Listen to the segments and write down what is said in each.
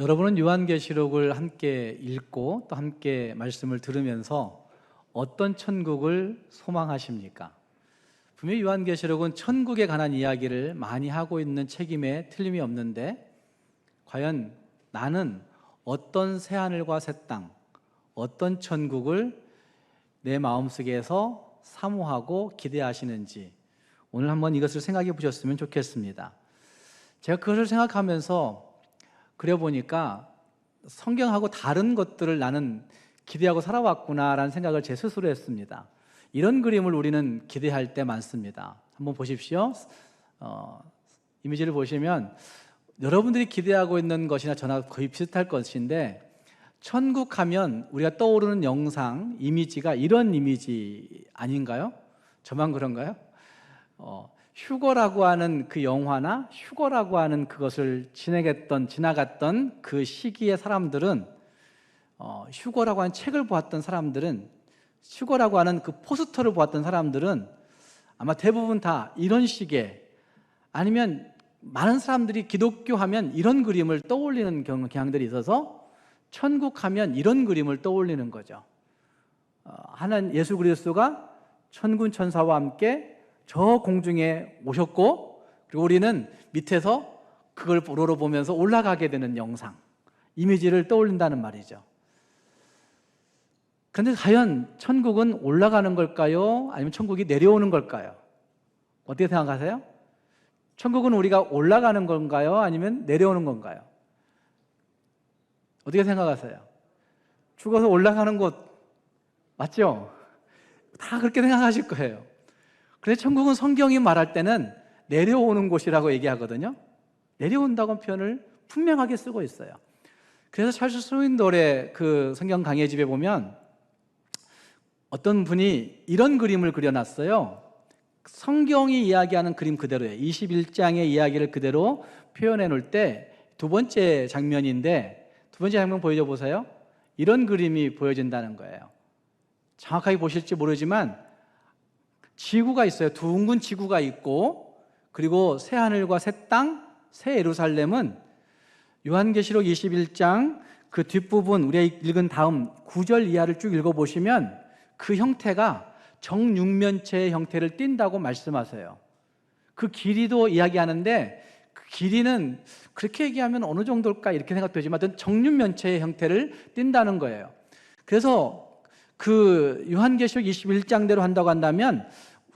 여러분은 요한계시록을 함께 읽고 또 함께 말씀을 들으면서 어떤 천국을 소망하십니까? 분명히 요한계시록은 천국에 관한 이야기를 많이 하고 있는 책임에 틀림이 없는데, 과연 나는 어떤 새하늘과 새 땅, 어떤 천국을 내 마음속에서 사모하고 기대하시는지 오늘 한번 이것을 생각해 보셨으면 좋겠습니다. 제가 그것을 생각하면서 그려보니까 성경하고 다른 것들을 나는 기대하고 살아왔구나라는 생각을 제 스스로 했습니다. 이런 그림을 우리는 기대할 때 많습니다. 한번 보십시오. 이미지를 보시면 여러분들이 기대하고 있는 것이나 저나 거의 비슷할 것인데, 천국 하면 우리가 떠오르는 영상, 이미지가 이런 이미지 아닌가요? 저만 그런가요? 휴거라고 하는 그 영화나 휴거라고 하는 그것을 지나갔던 그 시기의 사람들은, 휴거라고 하는 책을 보았던 사람들은, 휴거라고 하는 그 포스터를 보았던 사람들은 아마 대부분 다 이런 식의, 아니면 많은 사람들이 기독교 하면 이런 그림을 떠올리는 경향들이 있어서 천국 하면 이런 그림을 떠올리는 거죠. 하나님 예수 그리스도가 천군 천사와 함께 저 공중에 오셨고, 그리고 우리는 밑에서 그걸 보러 보면서 올라가게 되는 영상, 이미지를 떠올린다는 말이죠. 그런데 과연 천국은 올라가는 걸까요? 아니면 천국이 내려오는 걸까요? 어떻게 생각하세요? 천국은 우리가 올라가는 건가요? 아니면 내려오는 건가요? 어떻게 생각하세요? 죽어서 올라가는 곳 맞죠? 다 그렇게 생각하실 거예요. 그래서 천국은 성경이 말할 때는 내려오는 곳이라고 얘기하거든요. 내려온다고 표현을 분명하게 쓰고 있어요. 그래서 찰스 스윈돌의 그 성경 강해집에 보면 어떤 분이 이런 그림을 그려놨어요. 성경이 이야기하는 그림 그대로예요. 21장의 이야기를 그대로 표현해 놓을 때 두 번째 장면인데, 두 번째 장면 보여줘 보세요. 이런 그림이 보여진다는 거예요. 정확하게 보실지 모르지만 지구가 있어요. 둥근 지구가 있고, 그리고 새 하늘과 새 땅, 새 예루살렘은 요한계시록 21장 그 뒷부분 우리가 읽은 다음 9절 이하를 쭉 읽어보시면 그 형태가 정육면체의 형태를 띈다고 말씀하세요. 그 길이도 이야기하는데, 그 길이는 그렇게 얘기하면 어느 정도일까 이렇게 생각되지만 어떤 정육면체의 형태를 띈다는 거예요. 그래서 그 요한계시록 21장대로 한다고 한다면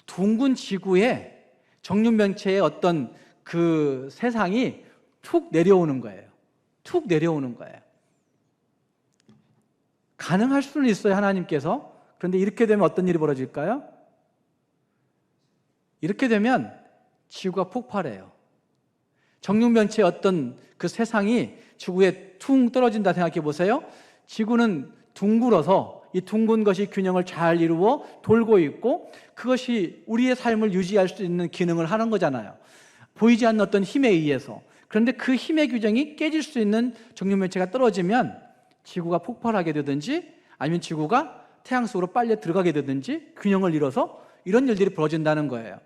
둥근 지구에 정육면체의 어떤 그 세상이 툭 내려오는 거예요. 툭 내려오는 거예요. 가능할 수는 있어요, 하나님께서. 그런데 이렇게 되면 어떤 일이 벌어질까요? 이렇게 되면 지구가 폭발해요. 정육면체의 어떤 그 세상이 지구에 퉁 떨어진다 생각해 보세요. 지구는 둥글어서 이 둥근 것이 균형을 잘 이루어 돌고 있고, 그것이 우리의 삶을 유지할 수 있는 기능을 하는 거잖아요. 보이지 않는 어떤 힘에 의해서. 그런데 그 힘의 규정이 깨질 수 있는 정육면체가 떨어지면 지구가 폭발하게 되든지, 아니면 지구가 태양 속으로 빨려 들어가게 되든지 균형을 잃어서 이런 일들이 벌어진다는 거예요.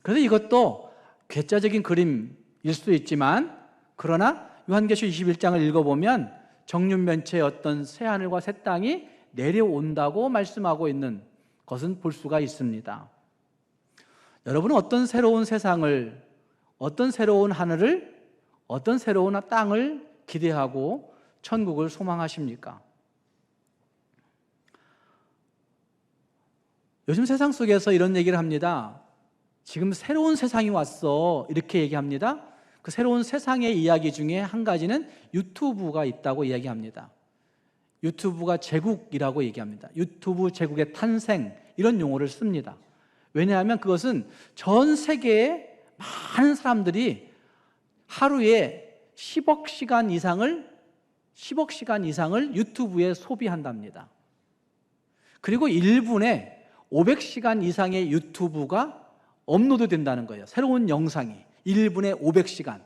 그래서 이것도 괴짜적인 그림일 수 있지만, 그러나 요한계시록 21장을 읽어보면 정육면체의 어떤 새하늘과 새 땅이 내려온다고 말씀하고 있는 것은 볼 수가 있습니다. 여러분은 어떤 새로운 세상을, 어떤 새로운 하늘을, 어떤 새로운 땅을 기대하고 천국을 소망하십니까? 요즘 세상 속에서 이런 얘기를 합니다. 지금 새로운 세상이 왔어, 이렇게 얘기합니다. 그 새로운 세상의 이야기 중에 한 가지는 유튜브가 있다고 이야기합니다. 유튜브가 제국이라고 얘기합니다. 유튜브 제국의 탄생, 이런 용어를 씁니다. 왜냐하면 그것은 전 세계의 많은 사람들이 하루에 10억 시간 이상을 유튜브에 소비한답니다. 그리고 1분에 500시간 이상의 유튜브가 업로드 된다는 거예요. 새로운 영상이 1분에 500시간.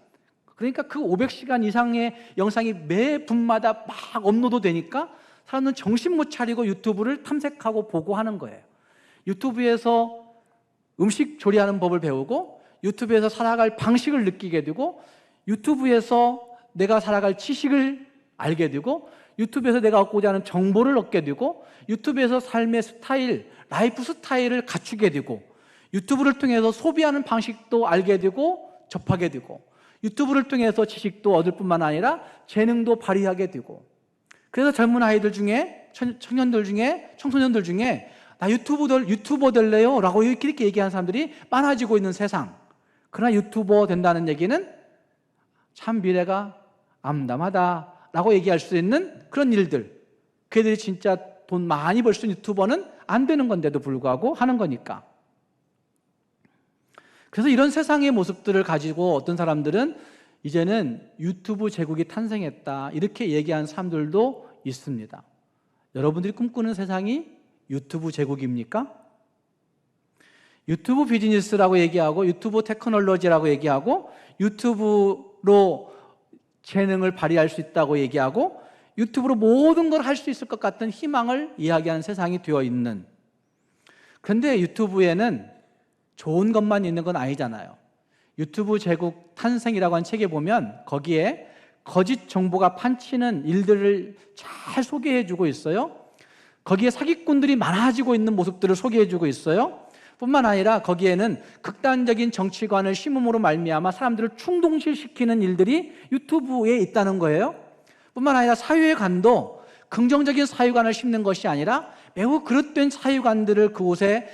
그러니까 그 500시간 이상의 영상이 매 분마다 막 업로드 되니까 사람들은 정신 못 차리고 유튜브를 탐색하고 보고 하는 거예요. 유튜브에서 음식 조리하는 법을 배우고, 유튜브에서 살아갈 방식을 느끼게 되고, 유튜브에서 내가 살아갈 지식을 알게 되고, 유튜브에서 내가 얻고자 하는 정보를 얻게 되고, 유튜브에서 삶의 스타일, 라이프 스타일을 갖추게 되고, 유튜브를 통해서 소비하는 방식도 알게 되고 접하게 되고, 유튜브를 통해서 지식도 얻을 뿐만 아니라 재능도 발휘하게 되고, 그래서 젊은 아이들 중에, 청년들 중에, 청소년들 중에 나 유튜버 될래요? 라고 이렇게 얘기하는 사람들이 많아지고 있는 세상. 그러나 유튜버 된다는 얘기는 참 미래가 암담하다 라고 얘기할 수 있는 그런 일들, 그들이 진짜 돈 많이 벌 수 있는 유튜버는 안 되는 건데도 불구하고 하는 거니까. 그래서 이런 세상의 모습들을 가지고 어떤 사람들은 이제는 유튜브 제국이 탄생했다 이렇게 얘기하는 사람들도 있습니다. 여러분들이 꿈꾸는 세상이 유튜브 제국입니까? 유튜브 비즈니스라고 얘기하고, 유튜브 테크놀로지라고 얘기하고, 유튜브로 재능을 발휘할 수 있다고 얘기하고, 유튜브로 모든 걸 할 수 있을 것 같은 희망을 이야기하는 세상이 되어 있는, 그런데 유튜브에는 좋은 것만 있는 건 아니잖아요. 유튜브 제국 탄생이라고 한 책에 보면 거기에 거짓 정보가 판치는 일들을 잘 소개해주고 있어요. 거기에 사기꾼들이 많아지고 있는 모습들을 소개해주고 있어요. 뿐만 아니라 거기에는 극단적인 정치관을 심음으로 말미암아 사람들을 충동시키는 일들이 유튜브에 있다는 거예요. 뿐만 아니라 사회관도 긍정적인 사회관을 심는 것이 아니라 매우 그릇된 사회관들을 그곳에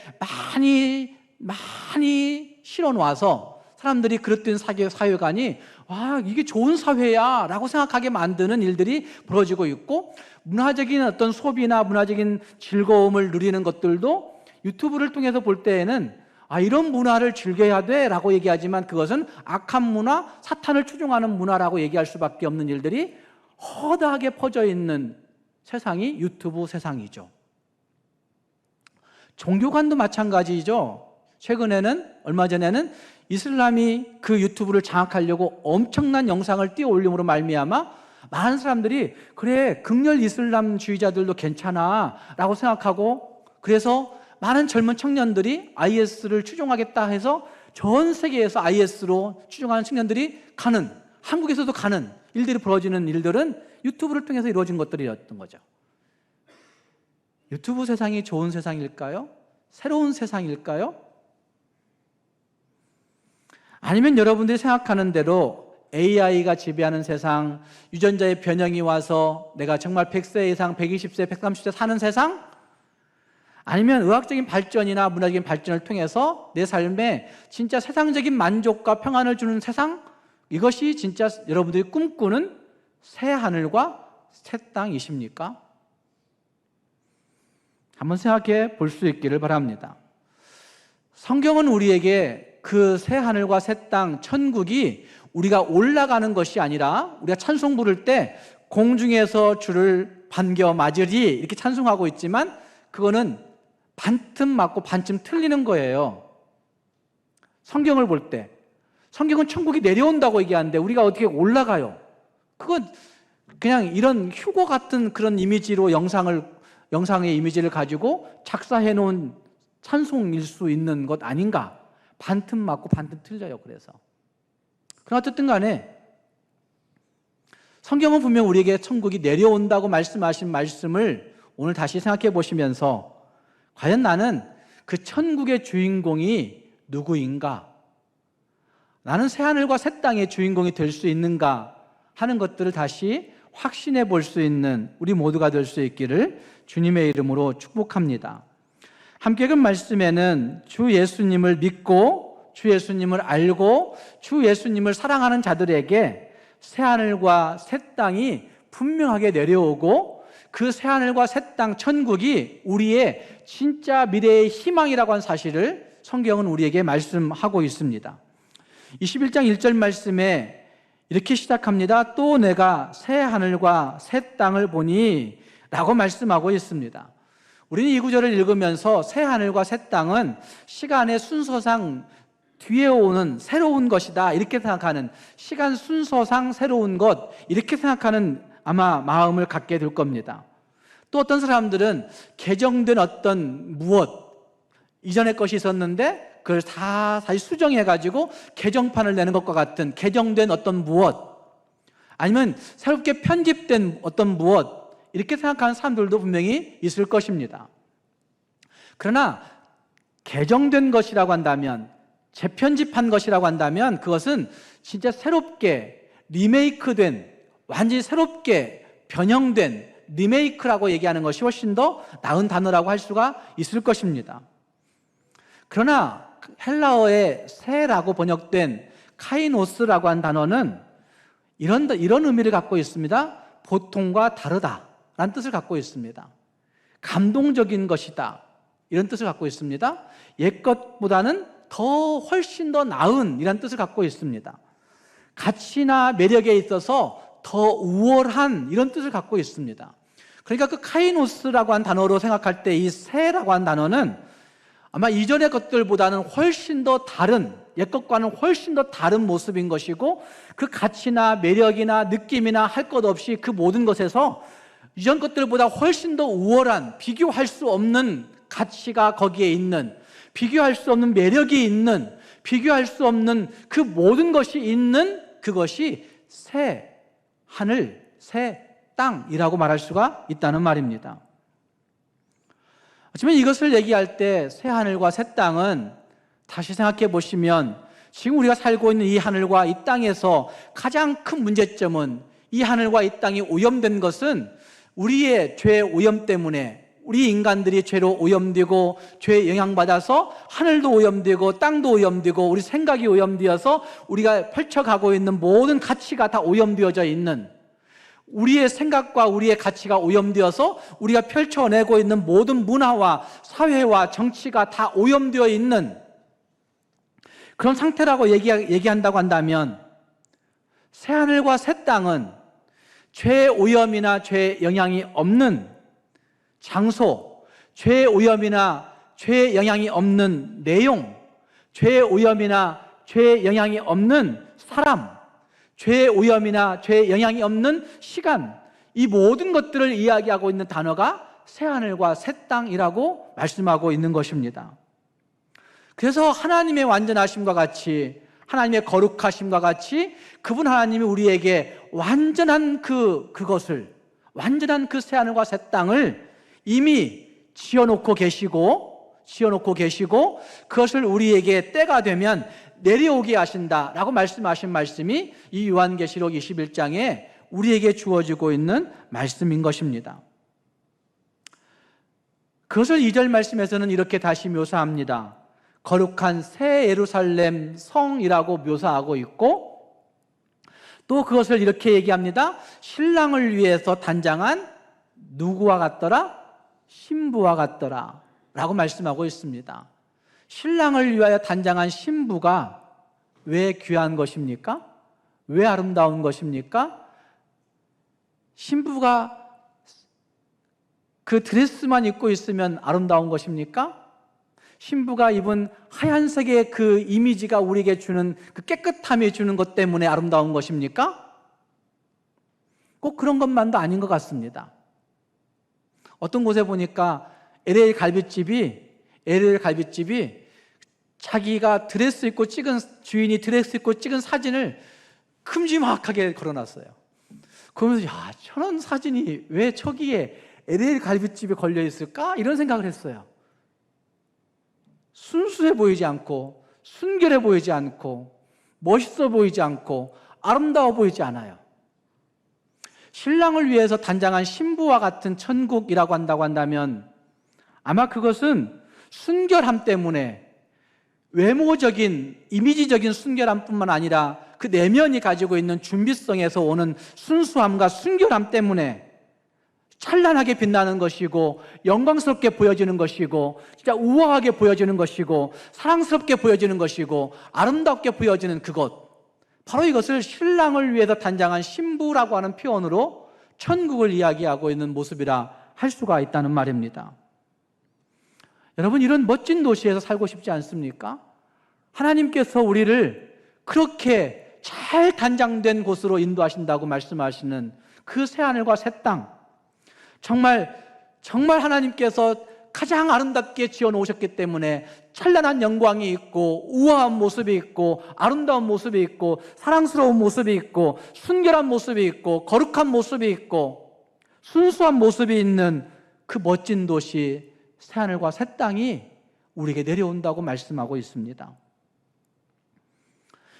많이 실어놓아서 사람들이 그릇된 사회관이 와, 이게 좋은 사회야 라고 생각하게 만드는 일들이 벌어지고 있고, 문화적인 어떤 소비나 문화적인 즐거움을 누리는 것들도 유튜브를 통해서 볼 때에는 이런 문화를 즐겨야 돼 라고 얘기하지만 그것은 악한 문화, 사탄을 추종하는 문화라고 얘기할 수밖에 없는 일들이 허다하게 퍼져 있는 세상이 유튜브 세상이죠. 종교관도 마찬가지죠. 얼마 전에는 이슬람이 그 유튜브를 장악하려고 엄청난 영상을 띄워 올림으로 말미암아 많은 사람들이 그래, 극렬 이슬람주의자들도 괜찮아 라고 생각하고, 그래서 많은 젊은 청년들이 IS를 추종하겠다 해서 전 세계에서 IS로 추종하는 청년들이 가는, 한국에서도 가는 일들이 벌어지는 일들은 유튜브를 통해서 이루어진 것들이었던 거죠. 유튜브 세상이 좋은 세상일까요? 새로운 세상일까요? 아니면 여러분들이 생각하는 대로 AI가 지배하는 세상, 유전자의 변형이 와서 내가 정말 100세 이상, 120세, 130세 사는 세상? 아니면 의학적인 발전이나 문화적인 발전을 통해서 내 삶에 진짜 세상적인 만족과 평안을 주는 세상? 이것이 진짜 여러분들이 꿈꾸는 새 하늘과 새 땅이십니까? 한번 생각해 볼 수 있기를 바랍니다. 성경은 우리에게 그 새 하늘과 새 땅, 천국이 우리가 올라가는 것이 아니라, 우리가 찬송 부를 때 공중에서 주를 반겨 맞으리 이렇게 찬송하고 있지만 그거는 반틈 맞고 반쯤 틀리는 거예요. 성경을 볼 때 성경은 천국이 내려온다고 얘기하는데 우리가 어떻게 올라가요? 그건 그냥 이런 휴거 같은 그런 이미지로 영상의 이미지를 가지고 작사해 놓은 찬송일 수 있는 것 아닌가? 반틈 맞고 반틈 틀려요. 그래서 그러나 어쨌든 간에 성경은 분명 우리에게 천국이 내려온다고 말씀하신 말씀을 오늘 다시 생각해 보시면서 과연 나는 그 천국의 주인공이 누구인가? 나는 새하늘과 새 땅의 주인공이 될 수 있는가 하는 것들을 다시 확신해 볼 수 있는 우리 모두가 될 수 있기를 주님의 이름으로 축복합니다. 함께 읽은 말씀에는 주 예수님을 믿고 주 예수님을 알고 주 예수님을 사랑하는 자들에게 새하늘과 새 땅이 분명하게 내려오고, 그 새하늘과 새 땅 천국이 우리의 진짜 미래의 희망이라고 하는 사실을 성경은 우리에게 말씀하고 있습니다. 21장 1절 말씀에 이렇게 시작합니다. 또 내가 새 하늘과 새 땅을 보니 라고 말씀하고 있습니다. 우리는 이 구절을 읽으면서 새 하늘과 새 땅은 시간의 순서상 뒤에 오는 새로운 것이다 이렇게 생각하는, 시간 순서상 새로운 것 이렇게 생각하는 아마 마음을 갖게 될 겁니다. 또 어떤 사람들은 개정된 어떤 무엇, 이전의 것이 있었는데 그걸 다시 수정해가지고 개정판을 내는 것과 같은 개정된 어떤 무엇, 아니면 새롭게 편집된 어떤 무엇, 이렇게 생각하는 사람들도 분명히 있을 것입니다. 그러나 개정된 것이라고 한다면, 재편집한 것이라고 한다면 그것은 진짜 새롭게 리메이크된, 완전히 새롭게 변형된 리메이크라고 얘기하는 것이 훨씬 더 나은 단어라고 할 수가 있을 것입니다. 그러나 헬라어의 새라고 번역된 카이노스라고 한 단어는 이런 의미를 갖고 있습니다. 보통과 다르다라는 뜻을 갖고 있습니다. 감동적인 것이다, 이런 뜻을 갖고 있습니다. 옛 것보다는 훨씬 더 나은, 이런 뜻을 갖고 있습니다. 가치나 매력에 있어서 더 우월한, 이런 뜻을 갖고 있습니다. 그러니까 그 카이노스라고 한 단어로 생각할 때 이 새라고 한 단어는 아마 이전의 것들보다는 훨씬 더 다른, 옛 것과는 훨씬 더 다른 모습인 것이고, 그 가치나 매력이나 느낌이나 할 것 없이 그 모든 것에서 이전 것들보다 훨씬 더 우월한, 비교할 수 없는 가치가 거기에 있는, 비교할 수 없는 매력이 있는, 비교할 수 없는 그 모든 것이 있는, 그것이 새 하늘, 새 땅이라고 말할 수가 있다는 말입니다. 하지만 이것을 얘기할 때 새 하늘과 새 땅은 다시 생각해 보시면, 지금 우리가 살고 있는 이 하늘과 이 땅에서 가장 큰 문제점은, 이 하늘과 이 땅이 오염된 것은 우리의 죄의 오염 때문에, 우리 인간들이 죄로 오염되고 죄에 영향받아서 하늘도 오염되고 땅도 오염되고 우리 생각이 오염되어서 우리가 펼쳐가고 있는 모든 가치가 다 오염되어져 있는, 우리의 생각과 우리의 가치가 오염되어서 우리가 펼쳐내고 있는 모든 문화와 사회와 정치가 다 오염되어 있는 그런 상태라고 얘기한다고 한다면, 새하늘과 새 땅은 죄의 오염이나 죄의 영향이 없는 장소, 죄의 오염이나 죄의 영향이 없는 내용, 죄의 오염이나 죄의 영향이 없는 사람, 죄의 오염이나 죄의 영향이 없는 시간, 이 모든 것들을 이야기하고 있는 단어가 새하늘과 새 땅이라고 말씀하고 있는 것입니다. 그래서 하나님의 완전하심과 같이, 하나님의 거룩하심과 같이 그분 하나님이 우리에게 완전한 그것을, 완전한 그 새하늘과 새 땅을 이미 지어놓고 계시고 그것을 우리에게 때가 되면 내려오게 하신다라고 말씀하신 말씀이 이 요한계시록 21장에 우리에게 주어지고 있는 말씀인 것입니다. 그것을 2절 말씀에서는 이렇게 다시 묘사합니다. 거룩한 새 예루살렘 성이라고 묘사하고 있고, 또 그것을 이렇게 얘기합니다. 신랑을 위해서 단장한 누구와 같더라? 신부와 같더라 라고 말씀하고 있습니다. 신랑을 위하여 단장한 신부가 왜 귀한 것입니까? 왜 아름다운 것입니까? 신부가 그 드레스만 입고 있으면 아름다운 것입니까? 신부가 입은 하얀색의 그 이미지가 우리에게 주는 그 깨끗함이 주는 것 때문에 아름다운 것입니까? 꼭 그런 것만도 아닌 것 같습니다. 어떤 곳에 보니까 LA 갈비집이 자기가 드레스 입고 찍은, 주인이 드레스 입고 찍은 사진을 큼지막하게 걸어놨어요. 그러면서 저런 사진이 왜 저기에 LA 갈비집에 걸려 있을까? 이런 생각을 했어요. 순수해 보이지 않고, 순결해 보이지 않고, 멋있어 보이지 않고, 아름다워 보이지 않아요. 신랑을 위해서 단장한 신부와 같은 천국이라고 한다고 한다면 아마 그것은 순결함 때문에, 외모적인, 이미지적인 순결함뿐만 아니라 그 내면이 가지고 있는 준비성에서 오는 순수함과 순결함 때문에 찬란하게 빛나는 것이고, 영광스럽게 보여지는 것이고, 진짜 우아하게 보여지는 것이고, 사랑스럽게 보여지는 것이고, 아름답게 보여지는 그것, 바로 이것을 신랑을 위해서 단장한 신부라고 하는 표현으로 천국을 이야기하고 있는 모습이라 할 수가 있다는 말입니다. 여러분, 이런 멋진 도시에서 살고 싶지 않습니까? 하나님께서 우리를 그렇게 잘 단장된 곳으로 인도하신다고 말씀하시는 그 새하늘과 새 땅, 정말 하나님께서 가장 아름답게 지어 놓으셨기 때문에 찬란한 영광이 있고 우아한 모습이 있고 아름다운 모습이 있고 사랑스러운 모습이 있고 순결한 모습이 있고 거룩한 모습이 있고 순수한 모습이 있는 그 멋진 도시 새하늘과 새 땅이 우리에게 내려온다고 말씀하고 있습니다.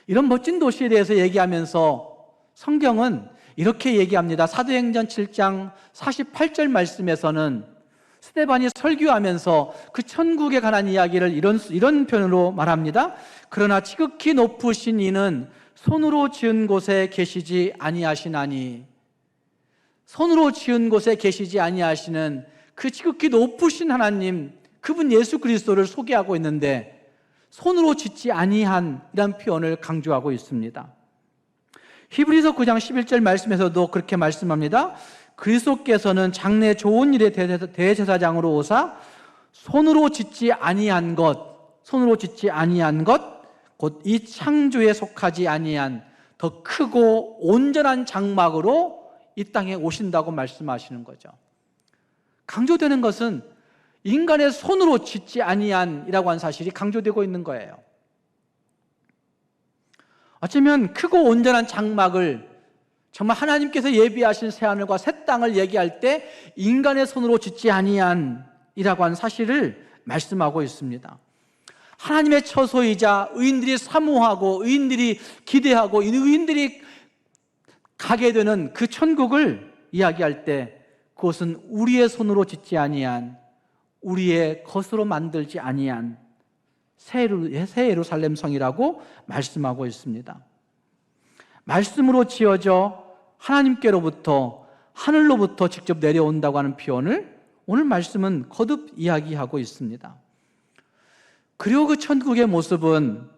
이런 멋진 도시에 대해서 얘기하면서 성경은 이렇게 얘기합니다. 사도행전 7장 48절 말씀에서는 스데반이 설교하면서 그 천국에 관한 이야기를 이런 표현으로 말합니다. 그러나 지극히 높으신 이는 손으로 지은 곳에 계시지 아니하시나니, 손으로 지은 곳에 계시지 아니하시는 그 지극히 높으신 하나님, 그분 예수 그리스도를 소개하고 있는데 손으로 짓지 아니한이라는 표현을 강조하고 있습니다. 히브리서 9장 11절 말씀에서도 그렇게 말씀합니다. 그리스도께서는 장래 좋은 일의 대제사장으로 오사 손으로 짓지 아니한 것, 곧 이 창조에 속하지 아니한 더 크고 온전한 장막으로 이 땅에 오신다고 말씀하시는 거죠. 강조되는 것은 인간의 손으로 짓지 아니한이라고 한 사실이 강조되고 있는 거예요. 어쩌면 크고 온전한 장막을 정말 하나님께서 예비하신 새하늘과 새 땅을 얘기할 때 인간의 손으로 짓지 아니한이라고 한 사실을 말씀하고 있습니다. 하나님의 처소이자 의인들이 사모하고 의인들이 기대하고 의인들이 가게 되는 그 천국을 이야기할 때 그것은 우리의 손으로 짓지 아니한, 우리의 것으로 만들지 아니한 새 예루살렘 성이라고 말씀하고 있습니다. 말씀으로 지어져 하나님께로부터, 하늘로부터 직접 내려온다고 하는 표현을 오늘 말씀은 거듭 이야기하고 있습니다. 그리고 그 천국의 모습은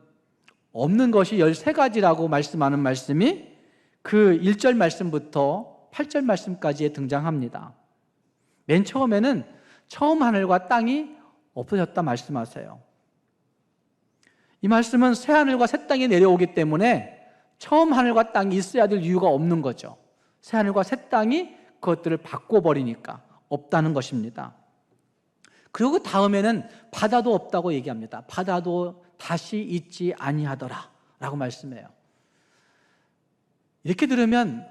없는 것이 13가지라고 말씀하는 말씀이 그 1절 말씀부터 8절 말씀까지에 등장합니다. 맨 처음에는 처음 하늘과 땅이 없어졌다 말씀하세요. 이 말씀은 새 하늘과 새 땅이 내려오기 때문에 처음 하늘과 땅이 있어야 될 이유가 없는 거죠. 새 하늘과 새 땅이 그것들을 바꿔버리니까 없다는 것입니다. 그리고 그 다음에는 바다도 없다고 얘기합니다. 바다도 다시 있지 아니하더라 라고 말씀해요. 이렇게 들으면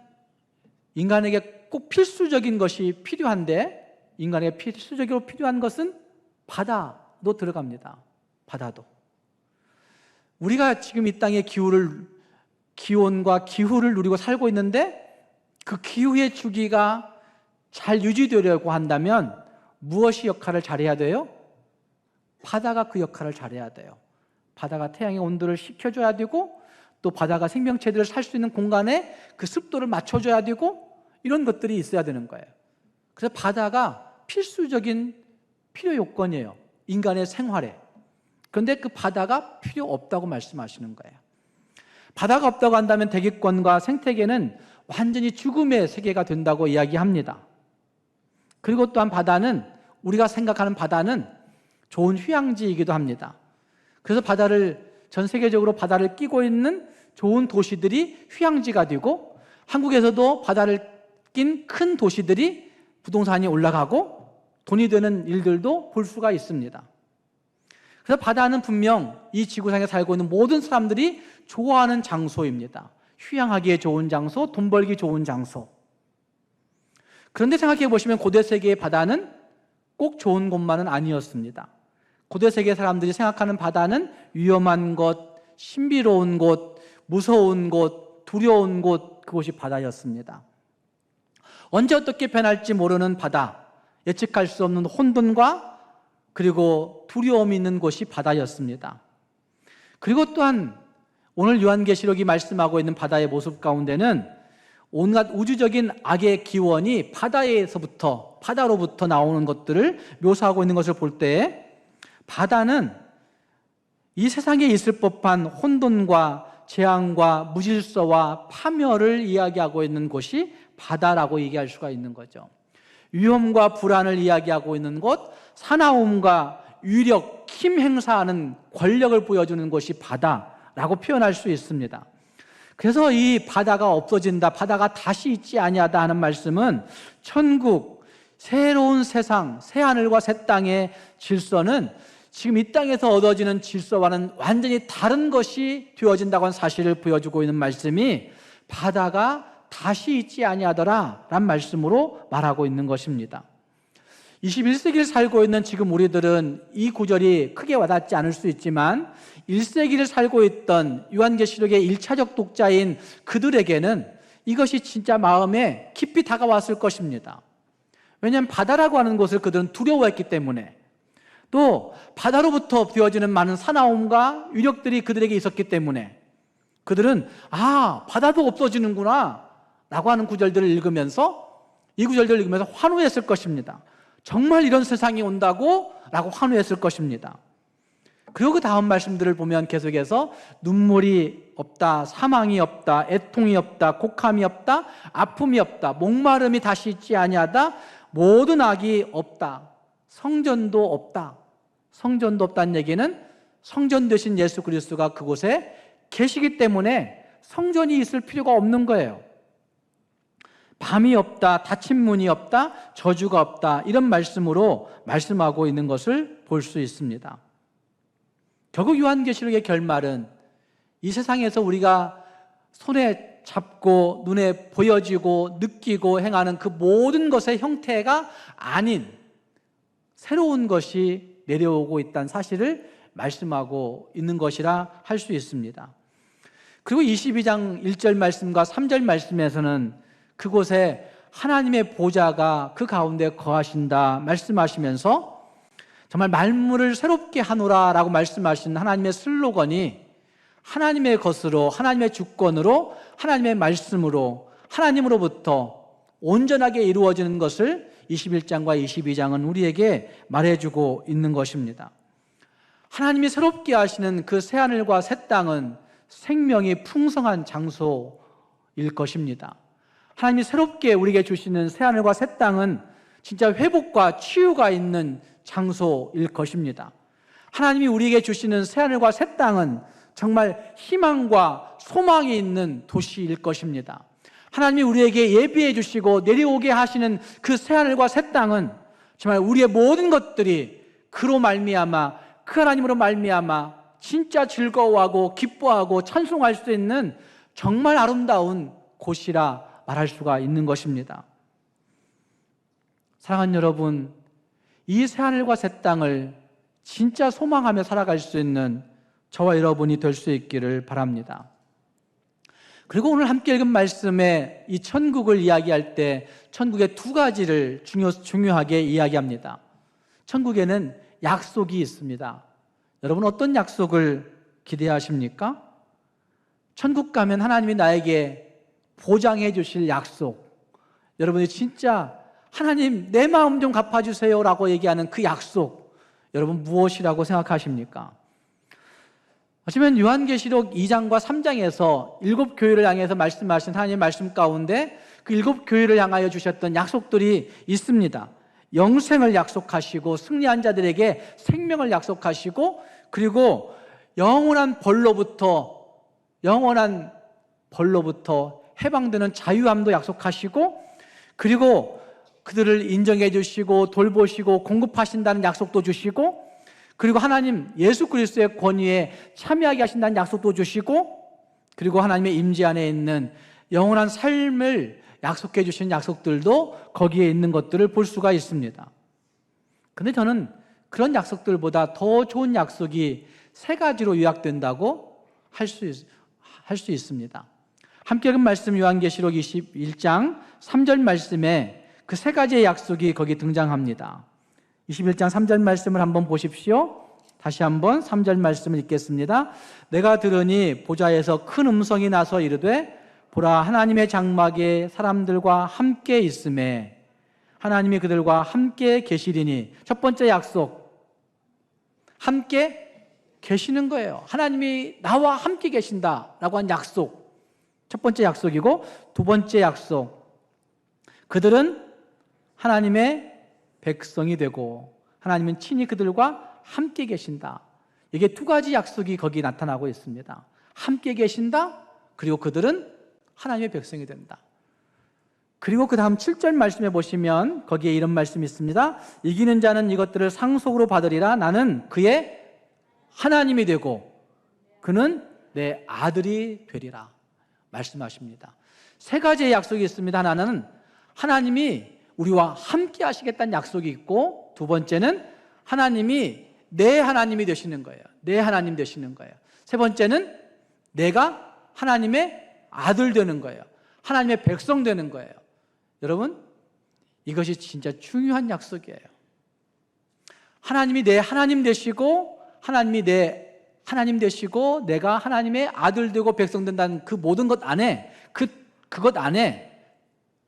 인간에게 꼭 필수적인 것이 필요한데, 인간에게 필수적으로 필요한 것은 바다도 들어갑니다. 바다도. 우리가 지금 이 땅의 기온과 기후를 누리고 살고 있는데 그 기후의 주기가 잘 유지되려고 한다면 무엇이 역할을 잘해야 돼요? 바다가 그 역할을 잘해야 돼요. 바다가 태양의 온도를 식혀줘야 되고, 또 바다가 생명체들을 살 수 있는 공간에 그 습도를 맞춰줘야 되고, 이런 것들이 있어야 되는 거예요. 그래서 바다가 필수적인 필요 요건이에요, 인간의 생활에. 그런데 그 바다가 필요 없다고 말씀하시는 거예요. 바다가 없다고 한다면 대기권과 생태계는 완전히 죽음의 세계가 된다고 이야기합니다. 그리고 또한 바다는, 우리가 생각하는 바다는 좋은 휴양지이기도 합니다. 그래서 전 세계적으로 바다를 끼고 있는 좋은 도시들이 휴양지가 되고, 한국에서도 바다를 낀 큰 도시들이 부동산이 올라가고 돈이 되는 일들도 볼 수가 있습니다. 그래서 바다는 분명 이 지구상에 살고 있는 모든 사람들이 좋아하는 장소입니다. 휴양하기에 좋은 장소, 돈 벌기 좋은 장소. 그런데 생각해 보시면 고대 세계의 바다는 꼭 좋은 곳만은 아니었습니다. 고대 세계 사람들이 생각하는 바다는 위험한 곳, 신비로운 곳, 무서운 곳, 두려운 곳, 그곳이 바다였습니다. 언제 어떻게 변할지 모르는 바다, 예측할 수 없는 혼돈과 그리고 두려움이 있는 곳이 바다였습니다. 그리고 또한 오늘 요한계시록이 말씀하고 있는 바다의 모습 가운데는 온갖 우주적인 악의 기원이 바다로부터 나오는 것들을 묘사하고 있는 것을 볼 때, 바다는 이 세상에 있을 법한 혼돈과 재앙과 무질서와 파멸을 이야기하고 있는 곳이 바다라고 얘기할 수가 있는 거죠. 위험과 불안을 이야기하고 있는 곳, 사나움과 위력, 힘 행사하는 권력을 보여주는 곳이 바다라고 표현할 수 있습니다. 그래서 이 바다가 없어진다, 바다가 다시 있지 아니하다 하는 말씀은 천국, 새로운 세상, 새 하늘과 새 땅의 질서는 지금 이 땅에서 얻어지는 질서와는 완전히 다른 것이 되어진다고 하는 사실을 보여주고 있는 말씀이 바다가 다시 있지 아니하더라 라는 말씀으로 말하고 있는 것입니다. 21세기를 살고 있는 지금 우리들은 이 구절이 크게 와닿지 않을 수 있지만 1세기를 살고 있던 요한계시록의 1차적 독자인 그들에게는 이것이 진짜 마음에 깊이 다가왔을 것입니다. 왜냐하면 바다라고 하는 것을 그들은 두려워했기 때문에, 또 바다로부터 되어지는 많은 사나움과 위력들이 그들에게 있었기 때문에 그들은 바다도 없어지는구나 라고 하는 구절들을 읽으면서, 이 구절들을 읽으면서 환호했을 것입니다. 정말 이런 세상이 온다고? 라고 환호했을 것입니다. 그리고 그 다음 말씀들을 보면 계속해서 눈물이 없다, 사망이 없다, 애통이 없다, 곡함이 없다, 아픔이 없다, 목마름이 다시 있지 아니하다, 모든 악이 없다, 성전도 없다. 성전도 없다는 얘기는 성전 되신 예수 그리스도가 그곳에 계시기 때문에 성전이 있을 필요가 없는 거예요. 밤이 없다, 닫힌 문이 없다, 저주가 없다, 이런 말씀으로 말씀하고 있는 것을 볼 수 있습니다. 결국 요한계시록의 결말은 이 세상에서 우리가 손에 잡고 눈에 보여지고 느끼고 행하는 그 모든 것의 형태가 아닌 새로운 것이 내려오고 있다는 사실을 말씀하고 있는 것이라 할 수 있습니다. 그리고 22장 1절 말씀과 3절 말씀에서는 그곳에 하나님의 보좌가 그 가운데 거하신다 말씀하시면서 정말 만물을 새롭게 하노라 라고 말씀하신 하나님의 슬로건이 하나님의 것으로, 하나님의 주권으로, 하나님의 말씀으로, 하나님으로부터 온전하게 이루어지는 것을 21장과 22장은 우리에게 말해주고 있는 것입니다. 하나님이 새롭게 하시는 그 새하늘과 새 땅은 생명이 풍성한 장소일 것입니다. 하나님이 새롭게 우리에게 주시는 새하늘과 새 땅은 진짜 회복과 치유가 있는 장소일 것입니다. 하나님이 우리에게 주시는 새하늘과 새 땅은 정말 희망과 소망이 있는 도시일 것입니다. 하나님이 우리에게 예비해 주시고 내려오게 하시는 그 새하늘과 새 땅은 정말 우리의 모든 것들이 그로 말미암아, 그 하나님으로 말미암아 진짜 즐거워하고 기뻐하고 찬송할 수 있는 정말 아름다운 곳이라 말할 수가 있는 것입니다. 사랑하는 여러분, 이 새하늘과 새 땅을 진짜 소망하며 살아갈 수 있는 저와 여러분이 될 수 있기를 바랍니다. 그리고 오늘 함께 읽은 말씀에 이 천국을 이야기할 때 천국의 두 가지를 중요하게 이야기합니다. 천국에는 약속이 있습니다. 여러분 어떤 약속을 기대하십니까? 천국 가면 하나님이 나에게 보장해 주실 약속, 여러분이 진짜 하나님 내 마음 좀 갚아주세요 라고 얘기하는 그 약속, 여러분 무엇이라고 생각하십니까? 하지만 요한계시록 2장과 3장에서 7교회를 향해서 말씀하신 하나님의 말씀 가운데 그 7교회를 향하여 주셨던 약속들이 있습니다. 영생을 약속하시고 승리한 자들에게 생명을 약속하시고, 그리고 영원한 벌로부터 해방되는 자유함도 약속하시고, 그리고 그들을 인정해 주시고 돌보시고 공급하신다는 약속도 주시고, 그리고 하나님 예수 그리스도의 권위에 참여하게 하신다는 약속도 주시고, 그리고 하나님의 임재 안에 있는 영원한 삶을 약속해 주신 약속들도 거기에 있는 것들을 볼 수가 있습니다. 그런데 저는 그런 약속들보다 더 좋은 약속이 세 가지로 요약된다고 할 수 있습니다. 함께 읽은 말씀 요한계시록 21장 3절 말씀에 그 세 가지의 약속이 거기 등장합니다. 21장 3절 말씀을 한번 보십시오. 다시 한번 3절 말씀을 읽겠습니다. 내가 들으니 보좌에서 큰 음성이 나서 이르되 보라, 하나님의 장막에 사람들과 함께 있음에 하나님이 그들과 함께 계시리니. 첫 번째 약속, 함께 계시는 거예요. 하나님이 나와 함께 계신다라고 한 약속, 첫 번째 약속이고, 두 번째 약속, 그들은 하나님의 백성이 되고 하나님은 친히 그들과 함께 계신다. 이게 두 가지 약속이 거기 나타나고 있습니다. 함께 계신다, 그리고 그들은 하나님의 백성이 된다. 그리고 그 다음 7절 말씀에 보시면 거기에 이런 말씀이 있습니다. 이기는 자는 이것들을 상속으로 받으리라. 나는 그의 하나님이 되고 그는 내 아들이 되리라 말씀하십니다. 세 가지의 약속이 있습니다. 하나는 하나님이 우리와 함께 하시겠다는 약속이 있고, 두 번째는 하나님이 내 하나님이 되시는 거예요. 내 하나님 되시는 거예요. 세 번째는 내가 하나님의 아들 되는 거예요. 하나님의 백성 되는 거예요. 여러분, 이것이 진짜 중요한 약속이에요. 하나님이 내 하나님 되시고, 하나님이 내 하나님 되시고, 내가 하나님의 아들 되고 백성 된다는 그 모든 것 안에, 그것 안에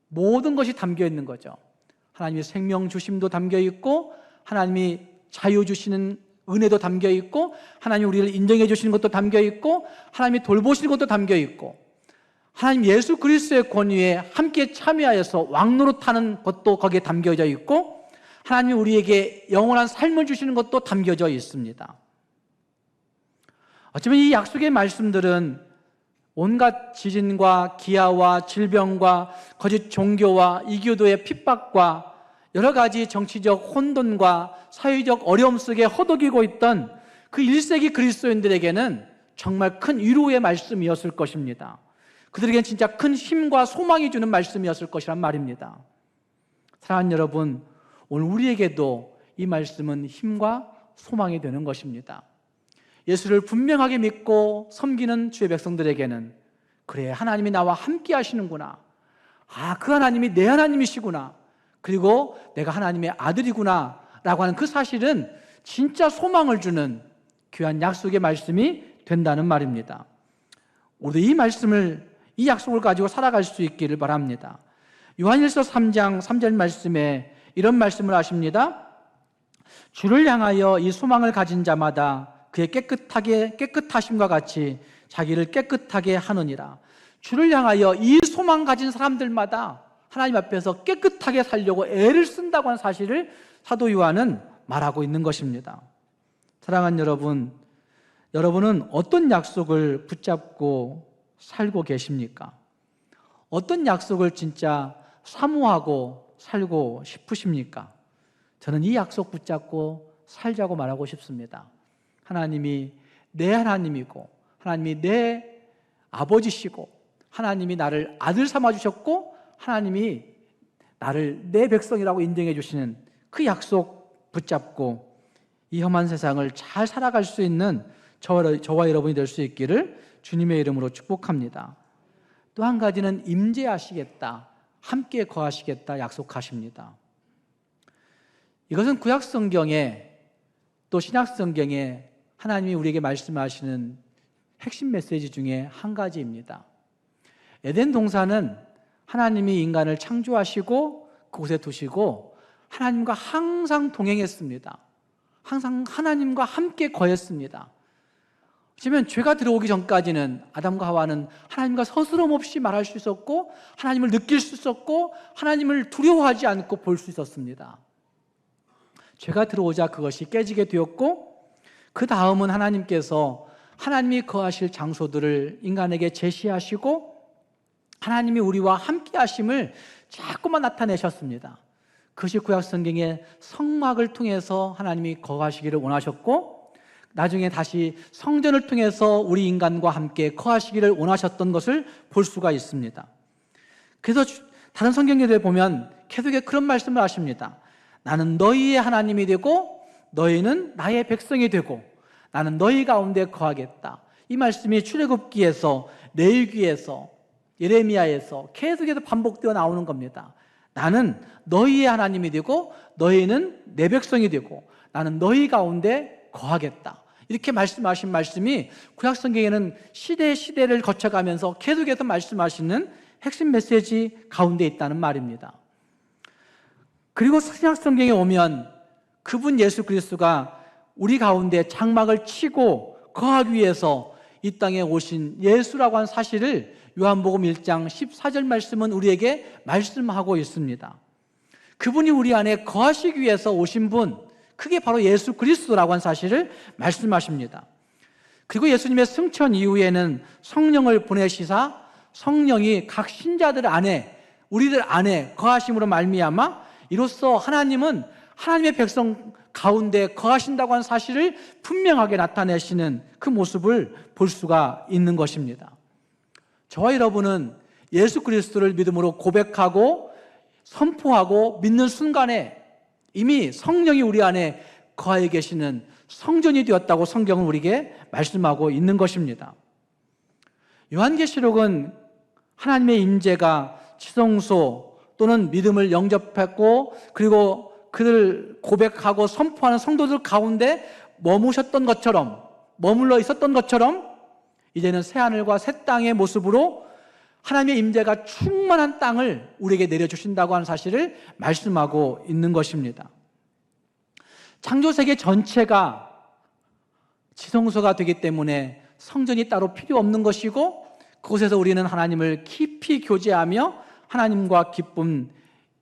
모든 것이 담겨 있는 거죠. 하나님이 생명 주심도 담겨 있고, 하나님이 자유 주시는 은혜도 담겨 있고, 하나님이 우리를 인정해 주시는 것도 담겨 있고, 하나님이 돌보시는 것도 담겨 있고, 하나님 예수 그리스도의 권위에 함께 참여하여서 왕노릇하는 것도 거기에 담겨져 있고, 하나님이 우리에게 영원한 삶을 주시는 것도 담겨져 있습니다. 어쩌면 이 약속의 말씀들은 온갖 지진과 기아와 질병과 거짓 종교와 이교도의 핍박과 여러 가지 정치적 혼돈과 사회적 어려움 속에 허덕이고 있던 그 1세기 그리스도인들에게는 정말 큰 위로의 말씀이었을 것입니다. 그들에게는 진짜 큰 힘과 소망이 주는 말씀이었을 것이란 말입니다. 사랑하는 여러분, 오늘 우리에게도 이 말씀은 힘과 소망이 되는 것입니다. 예수를 분명하게 믿고 섬기는 주의 백성들에게는, 그래, 하나님이 나와 함께 하시는구나, 그 하나님이 내 하나님이시구나, 그리고 내가 하나님의 아들이구나 라고 하는 그 사실은 진짜 소망을 주는 귀한 약속의 말씀이 된다는 말입니다. 우리도 이 약속을 가지고 살아갈 수 있기를 바랍니다. 요한일서 3장 3절 말씀에 이런 말씀을 하십니다. 주를 향하여 이 소망을 가진 자마다 그의 깨끗하심과 같이 자기를 깨끗하게 하느니라. 주를 향하여 이 소망 가진 사람들마다 하나님 앞에서 깨끗하게 살려고 애를 쓴다고 하는 사실을 사도 요한은 말하고 있는 것입니다. 사랑하는 여러분, 여러분은 어떤 약속을 붙잡고 살고 계십니까? 어떤 약속을 진짜 사모하고 살고 싶으십니까? 저는 이 약속 붙잡고 살자고 말하고 싶습니다. 하나님이 내 하나님이고, 하나님이 내 아버지시고, 하나님이 나를 아들 삼아주셨고, 하나님이 나를 내 백성이라고 인정해 주시는 그 약속 붙잡고 이 험한 세상을 잘 살아갈 수 있는 저와 여러분이 될 수 있기를 주님의 이름으로 축복합니다. 또 한 가지는 임재하시겠다, 함께 거하시겠다 약속하십니다. 이것은 구약성경에 또 신약성경에 하나님이 우리에게 말씀하시는 핵심 메시지 중에 한 가지입니다. 에덴 동산은 하나님이 인간을 창조하시고 그곳에 두시고 하나님과 항상 동행했습니다. 항상 하나님과 함께 거했습니다. 어쩌면 죄가 들어오기 전까지는 아담과 하와는 하나님과 서스럼 없이 말할 수 있었고, 하나님을 느낄 수 있었고, 하나님을 두려워하지 않고 볼 수 있었습니다. 죄가 들어오자 그것이 깨지게 되었고, 그 다음은 하나님께서 하나님이 거하실 장소들을 인간에게 제시하시고 하나님이 우리와 함께 하심을 자꾸만 나타내셨습니다. 그것이 구약성경의 성막을 통해서 하나님이 거하시기를 원하셨고, 나중에 다시 성전을 통해서 우리 인간과 함께 거하시기를 원하셨던 것을 볼 수가 있습니다. 그래서 다른 성경들에 보면 계속에 그런 말씀을 하십니다. 나는 너희의 하나님이 되고 너희는 나의 백성이 되고 나는 너희 가운데 거하겠다. 이 말씀이 출애굽기에서, 레위기에서, 예레미야에서 계속해서 반복되어 나오는 겁니다. 나는 너희의 하나님이 되고 너희는 내 백성이 되고 나는 너희 가운데 거하겠다. 이렇게 말씀하신 말씀이 구약성경에는 시대를 거쳐가면서 계속해서 말씀하시는 핵심 메시지 가운데 있다는 말입니다. 그리고 신약성경에 오면 그분 예수 그리스도가 우리 가운데 장막을 치고 거하기 위해서 이 땅에 오신 예수라고 하는 사실을 요한복음 1장 14절 말씀은 우리에게 말씀하고 있습니다. 그분이 우리 안에 거하시기 위해서 오신 분, 그게 바로 예수 그리스도라고 하는 사실을 말씀하십니다. 그리고 예수님의 승천 이후에는 성령을 보내시사 성령이 각 신자들 안에 우리들 안에 거하심으로 말미암아 이로써 하나님은 하나님의 백성 가운데 거하신다고 하는 사실을 분명하게 나타내시는 그 모습을 볼 수가 있는 것입니다. 저와 여러분은 예수 그리스도를 믿음으로 고백하고 선포하고 믿는 순간에 이미 성령이 우리 안에 거하여 계시는 성전이 되었다고 성경은 우리에게 말씀하고 있는 것입니다. 요한계시록은 하나님의 임재가 지성소 또는 믿음을 영접했고 그리고 그들 고백하고 선포하는 성도들 가운데 머무셨던 것처럼, 머물러 있었던 것처럼 이제는 새하늘과 새 땅의 모습으로 하나님의 임재가 충만한 땅을 우리에게 내려주신다고 하는 사실을 말씀하고 있는 것입니다. 창조세계 전체가 지성소가 되기 때문에 성전이 따로 필요 없는 것이고 그곳에서 우리는 하나님을 깊이 교제하며 하나님과 기쁨,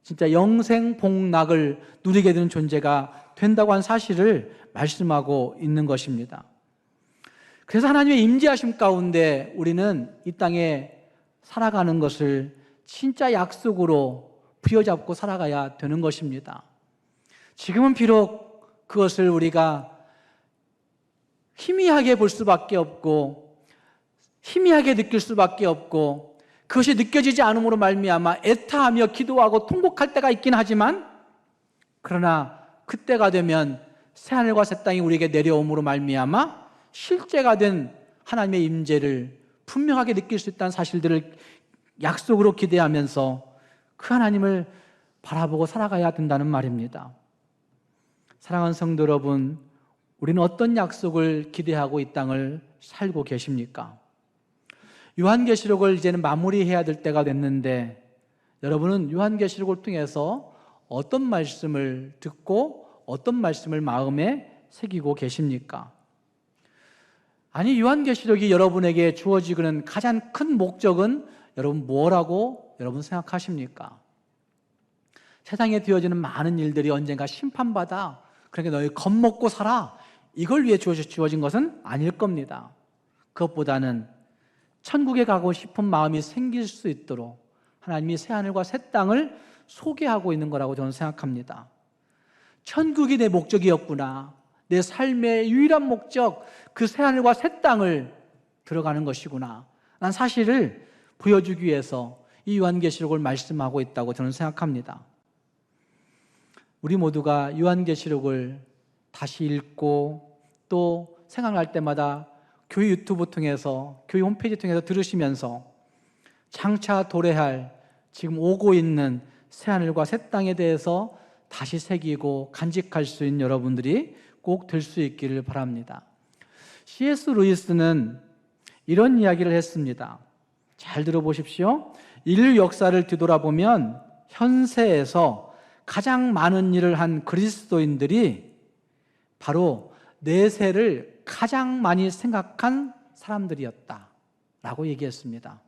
진짜 영생복락을 누리게 되는 존재가 된다고 하는 사실을 말씀하고 있는 것입니다. 그래서 하나님의 임재하심 가운데 우리는 이 땅에 살아가는 것을 진짜 약속으로 부여잡고 살아가야 되는 것입니다. 지금은 비록 그것을 우리가 희미하게 볼 수밖에 없고 희미하게 느낄 수밖에 없고 그것이 느껴지지 않음으로 말미암아 애타하며 기도하고 통곡할 때가 있긴 하지만 그러나 그때가 되면 새하늘과 새 땅이 우리에게 내려옴으로 말미암아 실제가 된 하나님의 임재를 분명하게 느낄 수 있다는 사실들을 약속으로 기대하면서 그 하나님을 바라보고 살아가야 된다는 말입니다. 사랑하는 성도 여러분, 우리는 어떤 약속을 기대하고 이 땅을 살고 계십니까? 요한계시록을 이제는 마무리해야 될 때가 됐는데 여러분은 요한계시록을 통해서 어떤 말씀을 듣고 어떤 말씀을 마음에 새기고 계십니까? 아니, 요한계시록이 여러분에게 주어지는 가장 큰 목적은 여러분 뭐라고 여러분 생각하십니까? 세상에 되어지는 많은 일들이 언젠가 심판받아 그러니까 너희 겁먹고 살아 이걸 위해 주어진 것은 아닐 겁니다. 그것보다는 천국에 가고 싶은 마음이 생길 수 있도록 하나님이 새하늘과 새 땅을 소개하고 있는 거라고 저는 생각합니다. 천국이 내 목적이었구나. 내 삶의 유일한 목적, 그 새하늘과 새 땅을 들어가는 것이구나. 난 사실을 보여주기 위해서 이 요한계시록을 말씀하고 있다고 저는 생각합니다. 우리 모두가 요한계시록을 다시 읽고 또 생각날 때마다 교회 유튜브 통해서 교회 홈페이지 통해서 들으시면서 장차 도래할 지금 오고 있는 새하늘과 새 땅에 대해서 다시 새기고 간직할 수 있는 여러분들이 꼭 될 수 있기를 바랍니다. C.S. 루이스는 이런 이야기를 했습니다. 잘 들어보십시오. 인류 역사를 뒤돌아보면 현세에서 가장 많은 일을 한 그리스도인들이 바로 내세를 가장 많이 생각한 사람들이었다라고 얘기했습니다.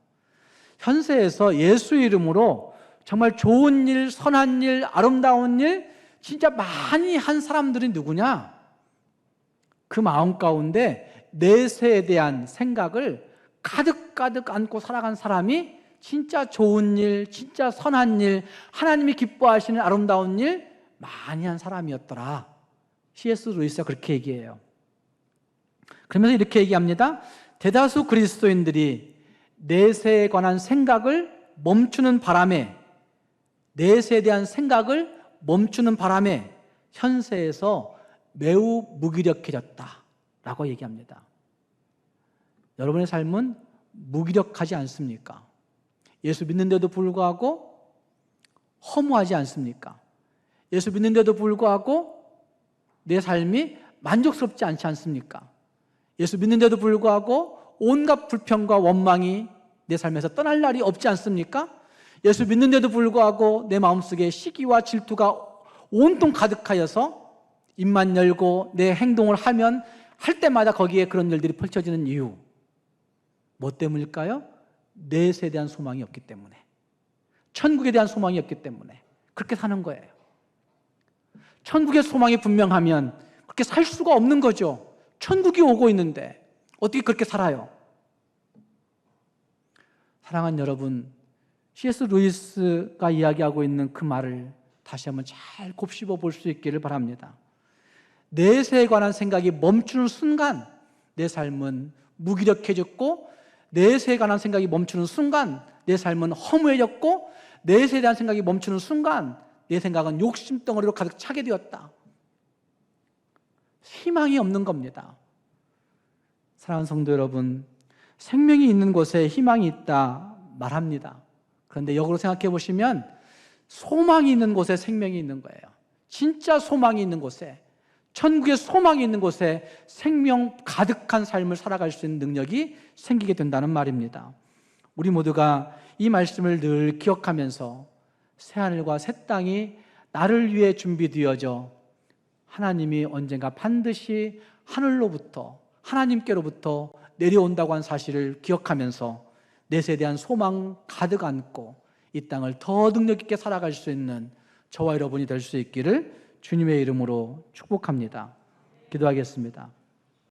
현세에서 예수 이름으로 정말 좋은 일, 선한 일, 아름다운 일 진짜 많이 한 사람들이 누구냐? 그 마음 가운데 내세에 대한 생각을 가득가득 안고 살아간 사람이 진짜 좋은 일, 진짜 선한 일, 하나님이 기뻐하시는 아름다운 일 많이 한 사람이었더라. C.S. 루이스가 그렇게 얘기해요. 그러면서 이렇게 얘기합니다. 대다수 그리스도인들이 내세에 관한 생각을 멈추는 바람에 내세에 대한 생각을 멈추는 바람에 현세에서 매우 무기력해졌다라고 얘기합니다. 여러분의 삶은 무기력하지 않습니까? 예수 믿는데도 불구하고 허무하지 않습니까? 예수 믿는데도 불구하고 내 삶이 만족스럽지 않지 않습니까? 예수 믿는데도 불구하고 온갖 불평과 원망이 내 삶에서 떠날 날이 없지 않습니까? 예수 믿는데도 불구하고 내 마음속에 시기와 질투가 온통 가득하여서 입만 열고 내 행동을 하면 할 때마다 거기에 그런 일들이 펼쳐지는 이유 뭐 때문일까요? 내세에 대한 소망이 없기 때문에, 천국에 대한 소망이 없기 때문에 그렇게 사는 거예요. 천국의 소망이 분명하면 그렇게 살 수가 없는 거죠. 천국이 오고 있는데 어떻게 그렇게 살아요? 사랑하는 여러분, C.S. 루이스가 이야기하고 있는 그 말을 다시 한번 잘 곱씹어 볼 수 있기를 바랍니다. 내세에 관한 생각이 멈추는 순간 내 삶은 무기력해졌고, 내세에 관한 생각이 멈추는 순간 내 삶은 허무해졌고, 내세에 대한 생각이 멈추는 순간 내 생각은 욕심덩어리로 가득 차게 되었다. 희망이 없는 겁니다. 사랑하는 성도 여러분, 생명이 있는 곳에 희망이 있다 말합니다. 그런데 역으로 생각해 보시면 소망이 있는 곳에 생명이 있는 거예요. 진짜 소망이 있는 곳에, 천국의 소망이 있는 곳에 생명 가득한 삶을 살아갈 수 있는 능력이 생기게 된다는 말입니다. 우리 모두가 이 말씀을 늘 기억하면서 새하늘과 새 땅이 나를 위해 준비되어져 하나님이 언젠가 반드시 하늘로부터, 하나님께로부터 내려온다고 한 사실을 기억하면서 내세에 대한 소망 가득 안고 이 땅을 더 능력 있게 살아갈 수 있는 저와 여러분이 될 수 있기를 주님의 이름으로 축복합니다. 기도하겠습니다.